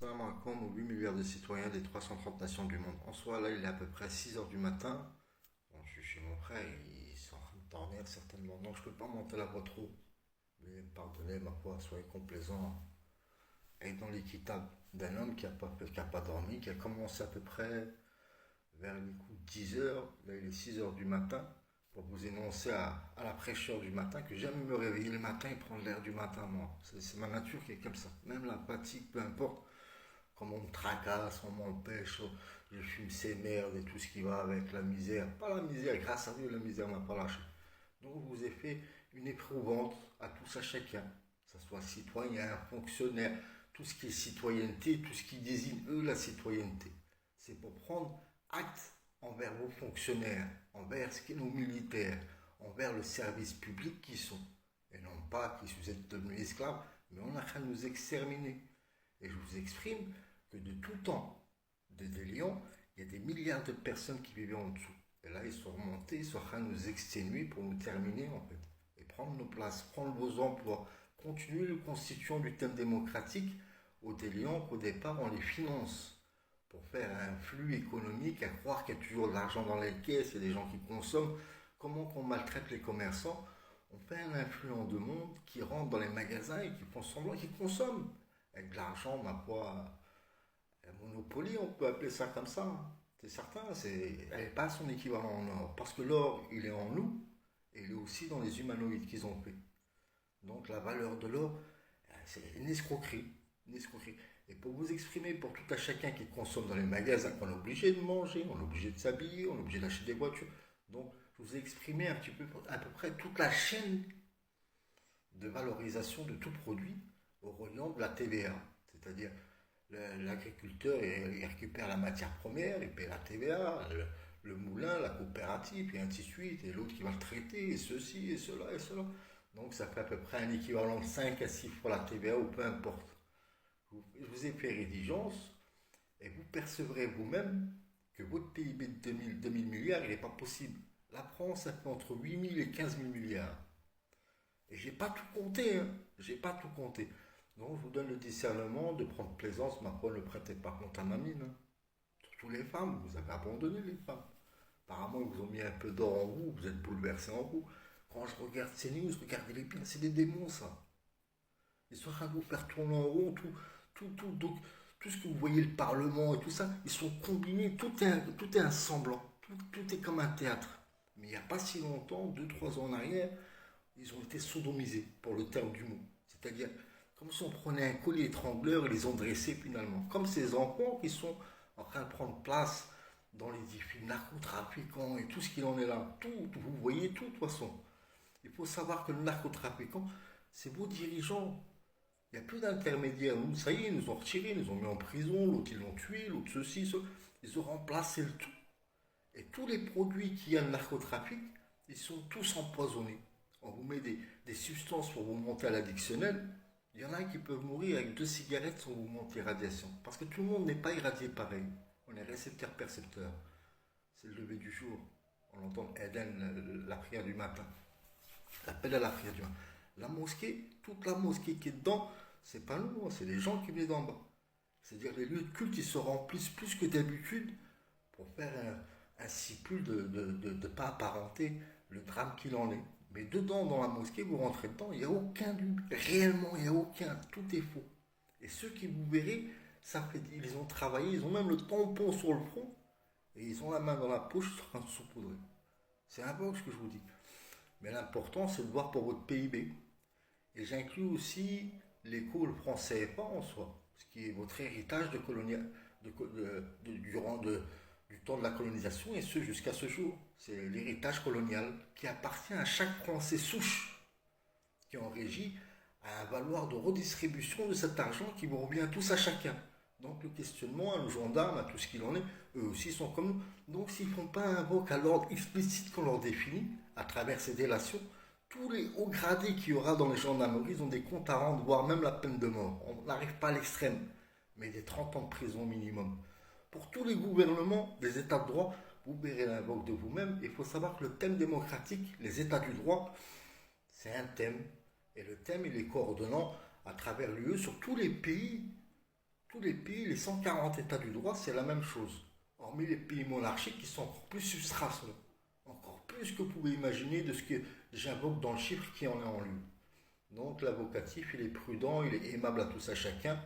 Salam alaikum aux 8 milliards de citoyens des 330 nations du monde. En soi, là, il est à peu près 6 heures du matin. Bon, je suis chez mon frère, ils sont en train de dormir certainement. Donc, je peux pas monter la voix trop. Mais pardonnez ma foi, soyez complaisants. Et dans l'équitable d'un homme qui a pas dormi, qui a commencé à peu près vers les coups de 10 heures, là, il est 6 heures du matin, pour vous énoncer à la fraîcheur du matin que j'aime me réveiller le matin et prendre l'air du matin, moi. C'est ma nature qui est comme ça. Même la fatigue, peu importe. Comme on me tracasse, on m'empêche, je fume ces merdes et tout ce qui va avec la misère. Pas la misère, grâce à Dieu, la misère m'a pas lâché. Donc je vous ai fait une éprouvante à tous à chacun, que ce soit citoyen, fonctionnaire, tout ce qui est citoyenneté, tout ce qui désigne eux la citoyenneté. C'est pour prendre acte envers vos fonctionnaires, envers ce qui est nos militaires, envers le service public qui sont. Et non pas qui vous êtes devenus esclaves, mais on a qu'à nous exterminer. Et je vous exprime que de tout temps, des lions, il y a des milliards de personnes qui vivaient en dessous. Et là, ils sont remontés, ils sont en train de nous exténuer pour nous terminer, en fait. Et prendre nos places, prendre vos emplois, continuer le constituant du thème démocratique au déliant qu'au départ, on les finance pour faire un flux économique, à croire qu'il y a toujours de l'argent dans les caisses, il y a des gens qui consomment. Comment qu'on maltraite les commerçants? On fait un influent de monde qui rentre dans les magasins et qui font semblant qu'ils consomment. Avec de l'argent, ma foi, la monopoly, on peut appeler ça comme ça. C'est certain, elle n'est pas son équivalent en or. Parce que l'or, il est en nous, et il est aussi dans les humanoïdes qu'ils ont fait. Donc la valeur de l'or, c'est une escroquerie. Une escroquerie. Et pour vous exprimer, pour tout à chacun qui consomme dans les magasins, qu'on est obligé de manger, on est obligé de s'habiller, on est obligé d'acheter des voitures. Donc je vous ai exprimé un petit peu, à peu près toute la chaîne de valorisation de tout produit au rayon de la TVA. C'est-à-dire, l'agriculteur, il récupère la matière première, il paie la TVA, le moulin, la coopérative, et ainsi de suite, et l'autre qui va le traiter, et ceci, et cela, et cela. Donc ça fait à peu près un équivalent de 5 à 6 fois la TVA, ou peu importe. Je vous ai fait rédigence, et vous percevrez vous-même que votre PIB de 2000 milliards, il n'est pas possible. La France, ça fait entre 8000 et 15 000 milliards. Et j'ai pas tout compté, hein. J'ai pas tout compté. Donc je vous donne le discernement de prendre plaisance, ma foi, ne prêtez pas compte à ma mine, hein. Surtout les femmes, vous avez abandonné les femmes. Apparemment, ils vous ont mis un peu d'or en vous êtes bouleversés en vous. Quand je regarde ces news, regardez-les bien, c'est des démons ça. Ils sont en train de vous faire tourner en rond, donc, tout ce que vous voyez, le Parlement et tout ça, ils sont combinés, tout est un semblant, tout est comme un théâtre. Mais il n'y a pas si longtemps, 2 3 ans en arrière, ils ont été sodomisés, pour le terme du mot. C'est-à-dire, comme si on prenait un collier étrangleur et les ont dressés finalement. Comme ces enfants qui sont en train de prendre place dans les films narcotrafiquants et tout ce qu'il en est là. Tout, vous voyez tout de toute façon. Il faut savoir que le narcotrafiquant, c'est vos dirigeants. Il n'y a plus d'intermédiaires. Nous, ça y est, ils nous ont retirés, ils nous ont mis en prison, l'autre ils l'ont tué, l'autre ceci, cela. Ils ont remplacé le tout. Et tous les produits qu'il y a de narcotrafic, ils sont tous empoisonnés. On vous met des substances pour vous monter à l'addictionnel. Il y en a qui peuvent mourir avec 2 cigarettes sans vous monter radiation. Parce que tout le monde n'est pas irradié pareil. On est récepteur-percepteur. C'est le lever du jour. On entend Eden, la prière du matin. L'appel à la prière du matin. La mosquée, toute la mosquée qui est dedans, c'est pas nous, hein, c'est les gens qui viennent d'en bas. C'est-à-dire les lieux de culte, ils se remplissent plus que d'habitude pour faire un sipule de pas apparenter le drame qu'il en est. Mais dedans, dans la mosquée, vous rentrez dedans, il n'y a aucun but. Réellement, il n'y a aucun. Tout est faux. Et ceux qui vous verrez, ça fait, ils ont travaillé, ils ont même le tampon sur le front, et ils ont la main dans la poche en train de saupoudrer. C'est un peu ce que je vous dis. Mais l'important, c'est de voir pour votre PIB. Et j'inclus aussi l'éco, le franc CFA en soi, ce qui est votre héritage de colonial, durant du temps de la colonisation et ce jusqu'à ce jour. C'est l'héritage colonial qui appartient à chaque Français souche qui en régit à un valoir de redistribution de cet argent qui vous revient tous à chacun. Donc le questionnement à nos gendarmes, à tout ce qu'il en est, eux aussi sont comme nous. Donc s'ils ne font pas un vote à l'ordre explicite qu'on leur définit à travers ces délations, tous les hauts gradés qu'il y aura dans les gendarmeries, ils ont des comptes à rendre, voire même la peine de mort. On n'arrive pas à l'extrême, mais des 30 ans de prison minimum. Pour tous les gouvernements des États de droit, vous verrez l'invoque de vous-même. Il faut savoir que le thème démocratique, les États du droit, c'est un thème. Et le thème, il est coordonnant à travers l'UE sur tous les pays Tous les pays, les 140 États du droit, c'est la même chose. Hormis les pays monarchiques qui sont encore plus substrations, encore plus que vous pouvez imaginer de ce que j'invoque dans le chiffre qui en est en lui. Donc l'avocatif, il est prudent, il est aimable à tous à chacun.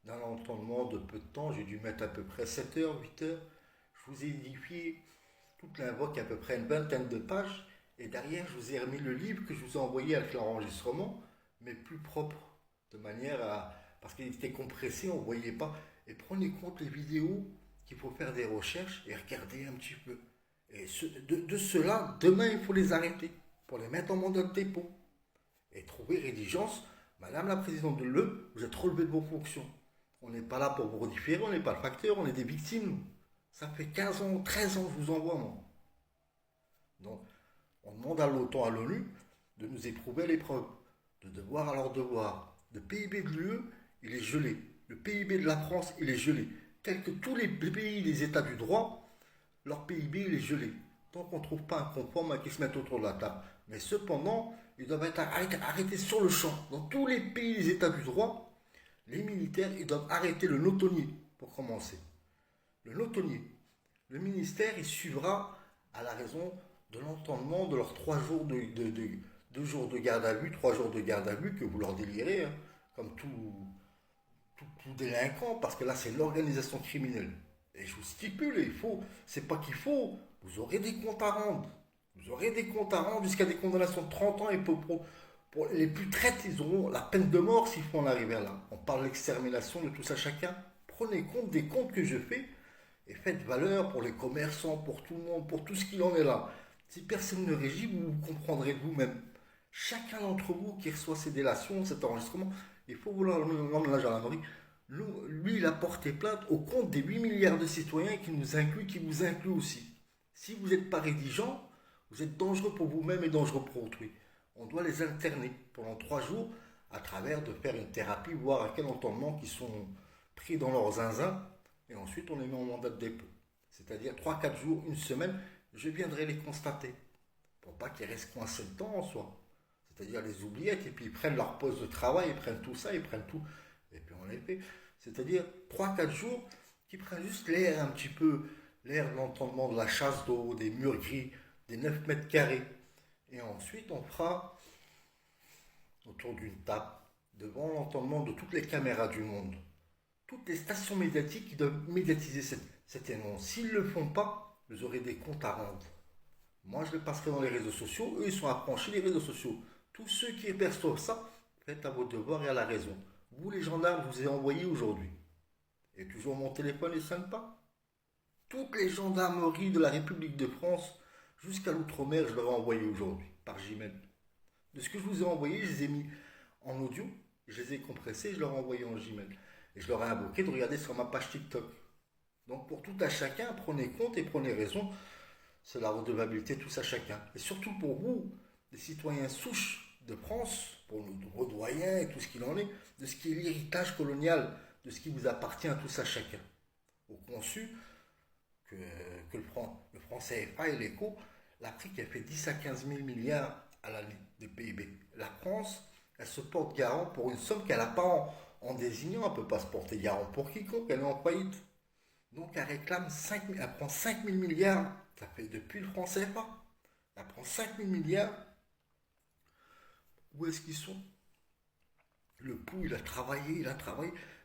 Dans l'entendement de peu de temps, j'ai dû mettre à peu près 7 heures, 8 heures. Je vous ai édifié toute l'invoque à peu près une vingtaine de pages. Et derrière, je vous ai remis le livre que je vous ai envoyé avec l'enregistrement, mais plus propre, de manière à... Parce qu'il était compressé, on ne voyait pas. Et prenez compte les vidéos qu'il faut faire des recherches et regarder un petit peu. Et de ceux-là, demain, il faut les arrêter pour les mettre en mandat de dépôt. Et trouver rédigence. Madame la présidente de l'E, vous êtes relevé de vos fonctions. On n'est pas là pour vous différer, on n'est pas le facteur, on est des victimes. Ça fait 15 ans, 13 ans que je vous envoie, moi. Donc, on demande à l'OTAN, à l'ONU, de nous éprouver l'épreuve, de devoir à leur devoir. Le PIB de l'UE, il est gelé. Le PIB de la France, il est gelé. Tel que tous les pays, les États du droit, leur PIB, il est gelé. Tant qu'on ne trouve pas un conforme à qui se mettent autour de la table. Mais cependant, ils doivent être arrêtés sur le champ. Dans tous les pays, les États du droit, les militaires, ils doivent arrêter le notonnier, pour commencer. Le notonnier. Le ministère, il suivra à la raison de l'entendement de leurs 3 jours de 2 jours de garde à vue, 3 jours de garde à vue que vous leur délirez, hein, comme tout délinquant, parce que là, c'est l'organisation criminelle. Et je vous stipule, il faut, c'est pas qu'il faut, vous aurez des comptes à rendre. Vous aurez des comptes à rendre jusqu'à des condamnations de 30 ans et pour les plus traites, ils auront la peine de mort s'il faut en arriver là. On parle d'extermination de tout ça chacun. Prenez compte des comptes que je fais et faites valeur pour les commerçants, pour tout le monde, pour tout ce qu'il en est là. Si personne ne régit, vous comprendrez de vous-même. Chacun d'entre vous qui reçoit ces délations, cet enregistrement, il faut vous l'emmener à la gendarmerie. Lui, il a porté plainte au compte des 8 milliards de citoyens qui nous incluent, qui vous incluent aussi. Si vous n'êtes pas rédigeant, vous êtes dangereux pour vous-même et dangereux pour autrui. On doit les interner pendant 3 jours à travers de faire une thérapie, voir à quel entendement qu'ils sont pris dans leurs zinzins. Et ensuite, on les met en mandat de dépôt. C'est-à-dire 3-4 jours, une semaine, je viendrai les constater. Pour pas qu'ils restent coincés dedans en soi. C'est-à-dire les oubliettes, et puis ils prennent leur poste de travail, ils prennent tout ça, ils prennent tout. Et puis on les fait. C'est-à-dire 3-4 jours qui prennent juste l'air un petit peu, l'air de l'entendement de la chasse d'eau, des murs gris, des 9 mètres carrés. Et ensuite, on fera autour d'une table, devant l'entendement de toutes les caméras du monde, toutes les stations médiatiques qui doivent médiatiser cet événement. S'ils ne le font pas, vous aurez des comptes à rendre. Moi, je le passerai dans les réseaux sociaux. Eux, ils sont affranchis des réseaux sociaux. Tous ceux qui perçoivent ça, faites à vos devoirs et à la raison. Vous, les gendarmes, je vous ai envoyé aujourd'hui. Et toujours mon téléphone ne sonne pas. Toutes les gendarmeries de la République de France, jusqu'à l'outre-mer, je leur ai envoyé aujourd'hui, par Gmail. De ce que je vous ai envoyé, je les ai mis en audio, je les ai compressés, je leur ai envoyé en Gmail. Et je leur ai invoqué de regarder sur ma page TikTok. Donc pour tout à chacun, prenez compte et prenez raison. C'est la redevabilité tous à chacun. Et surtout pour vous, les citoyens souches de France, pour nos doyens et tout ce qu'il en est, de ce qui est l'héritage colonial, de ce qui vous appartient à tous à chacun. Au conçu que le franc CFA et l'éco, l'Afrique a fait 10 à 15 000 milliards à l'année de PIB. La France, elle se porte garant pour une somme qu'elle n'a pas en désignant, elle ne peut pas se porter garant pour quiconque, elle est en faillite. Donc elle réclame 5 000, elle prend 5 000 milliards, ça fait depuis le franc CFA, elle prend 5 000 milliards. Où est-ce qu'ils sont? Le pou, il a travaillé,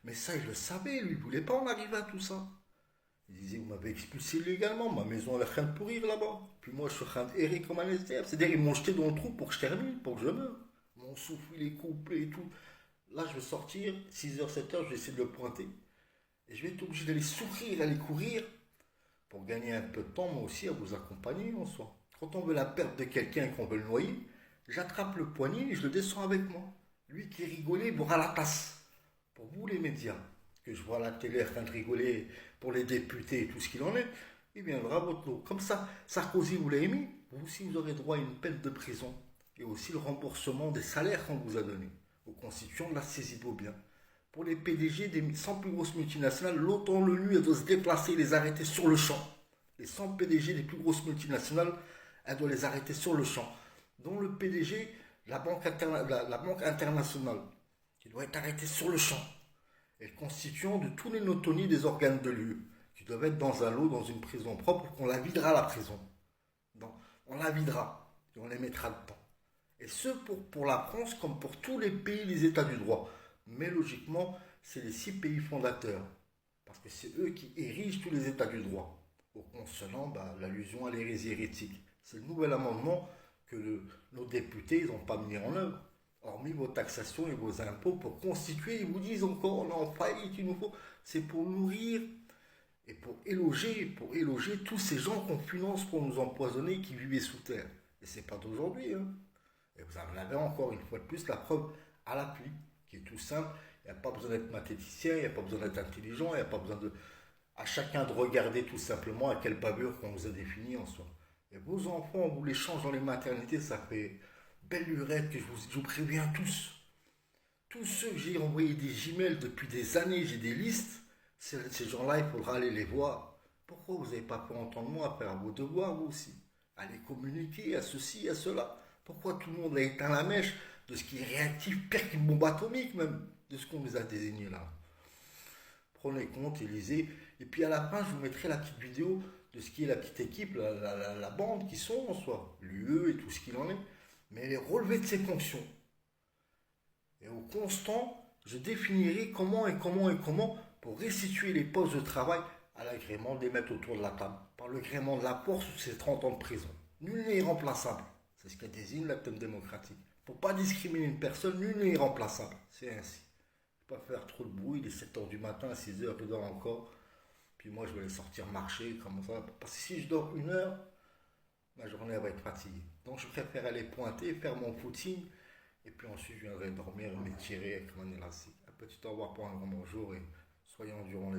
mais ça il le savait, lui, il ne voulait pas en arriver à tout ça. Il disait, vous m'avez expulsé illégalement, ma maison elle est en train de pourrir là-bas. Puis moi je suis en train d'errer comme un SDF. C'est-à-dire ils m'ont jeté dans le trou pour que je termine, pour que je meure. Mon souffle il est coupé et tout. Là je vais sortir, 6h, 7h, je vais essayer de le pointer. Et je vais être obligé d'aller sourire, aller courir, pour gagner un peu de temps, moi aussi, à vous accompagner en soi. Quand on veut la perte de quelqu'un et qu'on veut le noyer, j'attrape le poignet et je le descends avec moi. Lui qui rigolait, il boira la tasse. Pour vous les médias, que je vois à la télé en train de rigoler pour les députés et tout ce qu'il en est, il viendra à votre lot. Comme ça, Sarkozy vous l'a mis, vous aussi vous aurez droit à une peine de prison et aussi le remboursement des salaires qu'on vous a donnés aux constituants de la saisie de vos biens. Pour les PDG des 100 plus grosses multinationales, l'OTAN, l'ONU, elle doit se déplacer et les arrêter sur le champ. Les 100 PDG des plus grosses multinationales, elle doit les arrêter sur le champ. Dont le PDG de la Banque internationale, qui doit être arrêté sur le champ. et le constituant de tous les notonis des organes de l'UE, qui doivent être dans un lot, dans une prison propre, qu'on la videra la prison. On la videra et on les mettra dedans. Et ce, pour la France comme pour tous les pays, les États du droit. Mais logiquement, c'est les 6 pays fondateurs. Parce que c'est eux qui érigent tous les États du droit. Au consonant, l'allusion à l'hérésie hérétique. C'est le nouvel amendement que nos députés n'ont pas mis en œuvre. Hormis vos taxations et vos impôts pour constituer, ils vous disent encore, on est en faillite, il nous faut. C'est pour nourrir et pour éloger tous ces gens qu'on finance pour nous empoisonner qui vivaient sous terre. Et c'est pas d'aujourd'hui. Hein. Et vous en avez encore une fois de plus la preuve à l'appui, qui est tout simple. Il n'y a pas besoin d'être mathématicien, il n'y a pas besoin d'être intelligent, il n'y a pas besoin de. À chacun de regarder tout simplement à quelle bavure qu'on vous a défini en soi. Et vos enfants, on vous les change dans les maternités, ça fait belle lurette que je vous préviens tous. Tous ceux que j'ai envoyé des Gmails depuis des années, j'ai des listes. Ces gens-là, il faudra aller les voir. Pourquoi vous n'avez pas pu entendre moi à faire vos devoirs, vous aussi? Allez communiquer à ceci, à cela. Pourquoi tout le monde a éteint la mèche de ce qui est réactif, pire qu'une bombe atomique même, de ce qu'on nous a désigné là? Prenez compte et lisez. Et puis à la fin, je vous mettrai la petite vidéo de ce qui est la petite équipe, la bande qui sont en soi, l'UE et tout ce qu'il en est. Mais les relevés de ses fonctions. Et au constant, je définirai comment pour restituer les postes de travail à l'agrément des mettre autour de la table, par le gréement de la force sous ces 30 ans de prison. Nul n'est irremplaçable. C'est ce que désigne la thème démocratique. Pour pas discriminer une personne, nul n'est irremplaçable. C'est ainsi. Pas faire trop de bruit, il est 7h du matin, à 6h, je dors encore. Puis moi, je vais aller sortir marcher, comme ça. Parce que si je dors 1 heure, ma journée va être fatiguée. Donc, je préfère aller pointer, faire mon footing. Et puis ensuite, je viendrai dormir, m'étirer avec mon élastique. Un petit au revoir pour un grand bonjour et soyons durant les